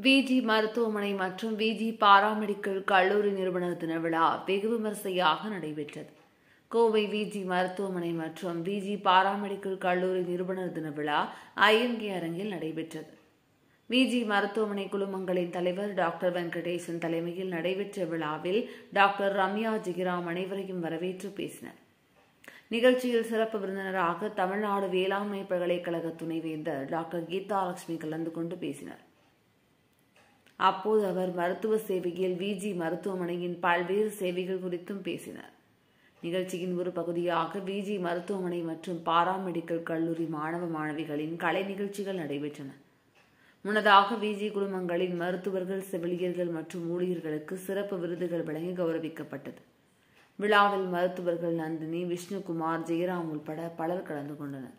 விஜி மருத்துவமனை மற்றும் விஜி பாராமெடிக்கல் கல்லூரி நிறுவனர் தின விழா வெகு விமரிசையாக நடைபெற்றது. கோவை விஜி மருத்துவமனை மற்றும் விஜி பாராமெடிக்கல் கல்லூரி நிறுவனர் தின விழா ஐஎம்கே அரங்கில் நடைபெற்றது. விஜி மருத்துவமனை குழுமங்களின் தலைவர் டாக்டர் வெங்கடேசன் தலைமையில் நடைபெற்ற விழாவில் டாக்டர் ரம்யா ஜெகிராம் அனைவரையும் வரவேற்று பேசினார். நிகழ்ச்சியில் சிறப்பு விருந்தினராக தமிழ்நாடு வேளாண்மை பல்கலைக்கழக துணைவேந்தர் டாக்டர் கீதாலட்சுமி கலந்து கொண்டு பேசினார். அப்போது அவர் மருத்துவ சேவையில் விஜி மருத்துவமனையின் பல்வேறு சேவைகள் குறித்தும் பேசினார். நிகழ்ச்சியின் ஒரு பகுதியாக விஜி மருத்துவமனை மற்றும் பாராமெடிக்கல் கல்லூரி மாணவ மாணவிகளின் கலை நிகழ்ச்சிகள் நடைபெற்றன. முன்னதாக விஜி குழுமங்களின் மருத்துவர்கள், செவிலியர்கள் மற்றும் ஊழியர்களுக்கு சிறப்பு விருதுகள் வழங்கி கௌரவிக்கப்பட்டது. விழாவில் மருத்துவர்கள் நந்தினி, விஷ்ணுகுமார், ஜெயராம் உள்பட பலர் கலந்து கொண்டனர்.